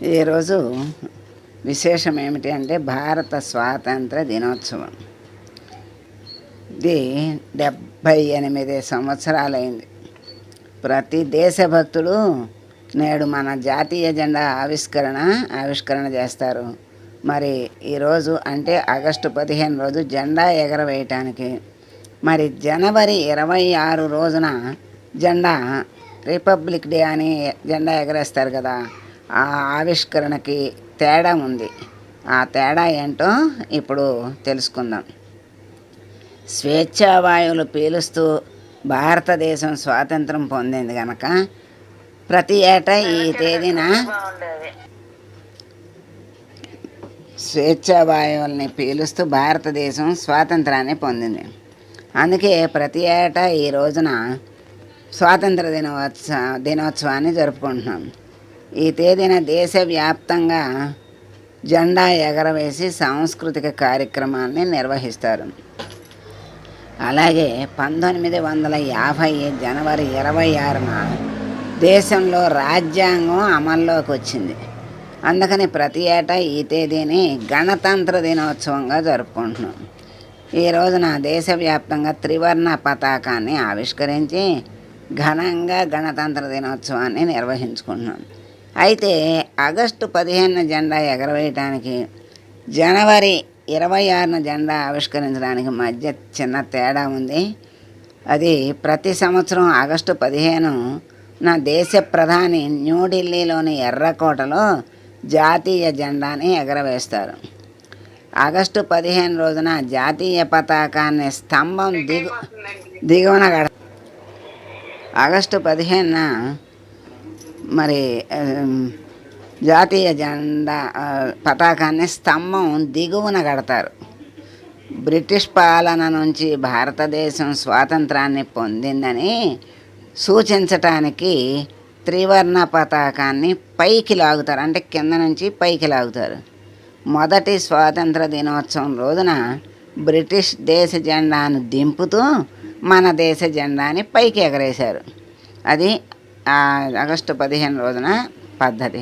ఈరోజు విశేషం ఏమిటి అంటే భారత స్వాతంత్ర దినోత్సవం. ఇది 78 సంవత్సరాలైంది. ప్రతి దేశభక్తుడు నేడు మన జాతీయ జెండా ఆవిష్కరణ చేస్తారు. మరి ఈరోజు అంటే ఆగస్టు 15 రోజు జెండా ఎగరవేయటానికి, మరి జనవరి 26 రోజున జెండా రిపబ్లిక్ డే అని జెండా ఎగరేస్తారు కదా, ఆ ఆవిష్కరణకి తేడా ఉంది. ఆ తేడా ఏంటో ఇప్పుడు తెలుసుకుందాం. స్వేచ్ఛావాయువులు పీలుస్తూ భారతదేశం స్వాతంత్రం పొందింది కనుక ప్రతి ఏటా ఈ తేదీన స్వేచ్ఛావాయువుల్ని పీలుస్తూ భారతదేశం స్వాతంత్రాన్ని పొందింది. అందుకే ప్రతి ఏటా ఈ రోజున స్వాతంత్ర దినోత్సవాన్ని జరుపుకుంటున్నాం. ఈ తేదీన దేశవ్యాప్తంగా జెండా ఎగరవేసి సాంస్కృతిక కార్యక్రమాన్ని నిర్వహిస్తారు. అలాగే 1950 జనవరి 26న దేశంలో రాజ్యాంగం అమల్లోకి వచ్చింది. అందుకని ప్రతి ఏటా ఈ తేదీని గణతంత్ర దినోత్సవంగా జరుపుకుంటున్నాం. ఈ రోజున దేశవ్యాప్తంగా త్రివర్ణ పతాకాన్ని ఆవిష్కరించి ఘనంగా గణతంత్ర దినోత్సవాన్ని నిర్వహించుకుంటున్నాం. అయితే ఆగస్టు 15 జెండా ఎగరవేయటానికి, జనవరి 26న జెండా ఆవిష్కరించడానికి మధ్య చిన్న తేడా ఉంది. అది ప్రతి సంవత్సరం ఆగస్టు 15 దేశ ప్రధాని న్యూఢిల్లీలోని ఎర్రకోటలో జాతీయ జెండాని ఎగరవేస్తారు. ఆగస్టు 15 రోజున జాతీయ పతాకాన్ని స్తంభం దిగువన ఆగస్టు 15న మరి జాతీయ జెండా పతాకాన్ని స్తంభం దిగువన కడతారు. బ్రిటిష్ పాలన నుంచి భారతదేశం స్వాతంత్రాన్ని పొందిందని సూచించటానికి త్రివర్ణ పతాకాన్ని పైకి లాగుతారు, అంటే కింద నుంచి పైకి లాగుతారు. మొదటి స్వాతంత్ర దినోత్సవం రోజున బ్రిటిష్ దేశ జెండాను దింపుతూ మన దేశ జెండాని పైకి ఎగరేశారు. అది ఆగస్టు 15 రోజున పద్ధతి.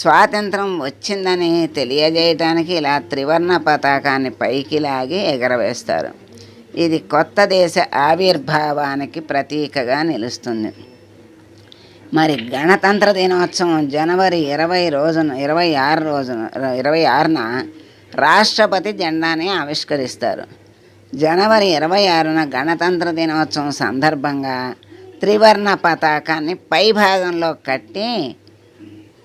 స్వాతంత్రం వచ్చిందని తెలియజేయటానికి ఇలా త్రివర్ణ పతాకాన్ని పైకి లాగి ఎగరవేస్తారు. ఇది కొత్త దేశ ఆవిర్భావానికి ప్రతీకగా నిలుస్తుంది. మరి గణతంత్ర దినోత్సవం జనవరి 26న రాష్ట్రపతి జెండాని ఆవిష్కరిస్తారు. జనవరి 26న గణతంత్ర దినోత్సవం సందర్భంగా త్రివర్ణ పతాకాన్ని పై భాగంలో కట్టి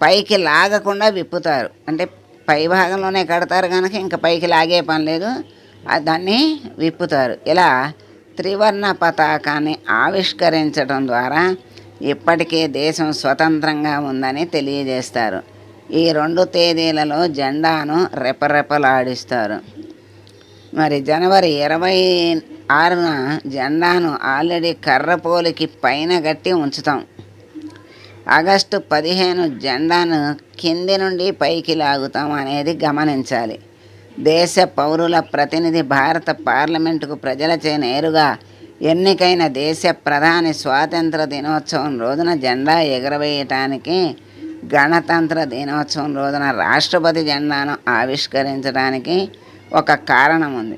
పైకి లాగకుండా విప్పుతారు. అంటే పై భాగంలోనే కడతారు కనుక ఇంకా పైకి లాగే పని లేదు, దాన్ని విప్పుతారు. ఇలా త్రివర్ణ పతాకాన్ని ఆవిష్కరించడం ద్వారా ఇప్పటికే దేశం స్వతంత్రంగా ఉందని తెలియజేస్తారు. ఈ 2 తేదీలలో జెండాను రెపరెపలాడిస్తారు. మరి జనవరి 26న జెండాను ఆల్రెడీ కర్రపోలికి పైన గట్టి ఉంచుతాం. ఆగస్టు 15 జెండాను కింది నుండి పైకి లాగుతాం అనేది గమనించాలి. దేశ పౌరుల ప్రతినిధి భారత పార్లమెంటుకు ప్రజలచే నేరుగా ఎన్నికైన దేశ ప్రధాని స్వాతంత్ర దినోత్సవం రోజున జెండా ఎగరవేయటానికి, గణతంత్ర దినోత్సవం రోజున రాష్ట్రపతి జెండాను ఆవిష్కరించడానికి ఒక కారణం ఉంది.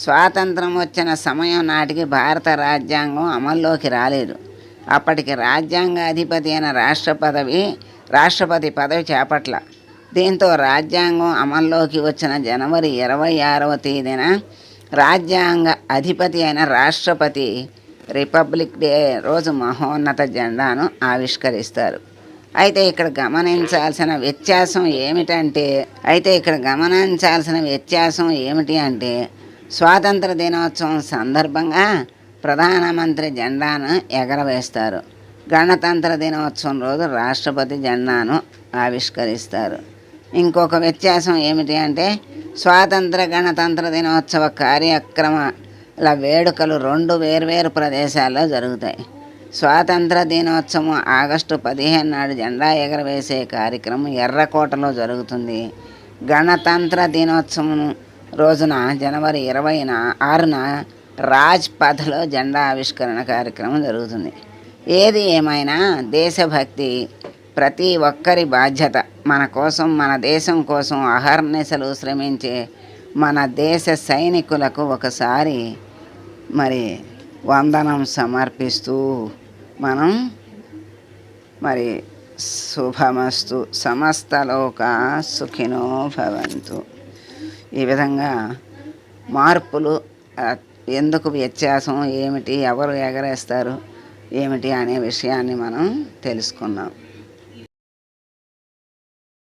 స్వాతంత్రం వచ్చిన సమయం నాటికి భారత రాజ్యాంగం అమల్లోకి రాలేదు. అప్పటికి రాజ్యాంగాధిపతి అయిన రాష్ట్రపతి పదవి చేపట్ల. దీంతో రాజ్యాంగం అమల్లోకి వచ్చిన జనవరి 26వ తేదీన రాజ్యాంగ అధిపతి అయిన రాష్ట్రపతి రిపబ్లిక్ డే రోజు మహోన్నత జెండాను ఆవిష్కరిస్తారు. అయితే ఇక్కడ గమనించాల్సిన వ్యత్యాసం ఏమిటి అంటే స్వాతంత్ర దినోత్సవం సందర్భంగా ప్రధానమంత్రి జెండాను ఎగరవేస్తారు. గణతంత్ర దినోత్సవం రోజు రాష్ట్రపతి జెండాను ఆవిష్కరిస్తారు. ఇంకొక వ్యత్యాసం ఏమిటి అంటే స్వాతంత్ర గణతంత్ర దినోత్సవ కార్యక్రమాల వేడుకలు 2 వేర్వేరు ప్రదేశాల్లో జరుగుతాయి. స్వాతంత్ర దినోత్సవం ఆగస్టు 15 నాడు జెండా ఎగరవేసే కార్యక్రమం ఎర్రకోటలో జరుగుతుంది. గణతంత్ర దినోత్సవం రోజున జనవరి 26న రాజ్పథ్లో జెండా ఆవిష్కరణ కార్యక్రమం జరుగుతుంది. ఏది ఏమైనా దేశభక్తి ప్రతి ఒక్కరి బాధ్యత. మన కోసం, మన దేశం కోసం అహర్నిశలు శ్రమించే మన దేశ సైనికులకు ఒకసారి మరి వందనం సమర్పిస్తూ మనం మరి శుభమస్తు సమస్తలోక సుఖినో భవంతు. ఈ విధంగా మార్పులు ఎందుకు వ్యత్యాసం ఏమిటి, ఎవరు ఎగరేస్తారు ఏమిటి అనే విషయాన్ని మనం తెలుసుకున్నాం.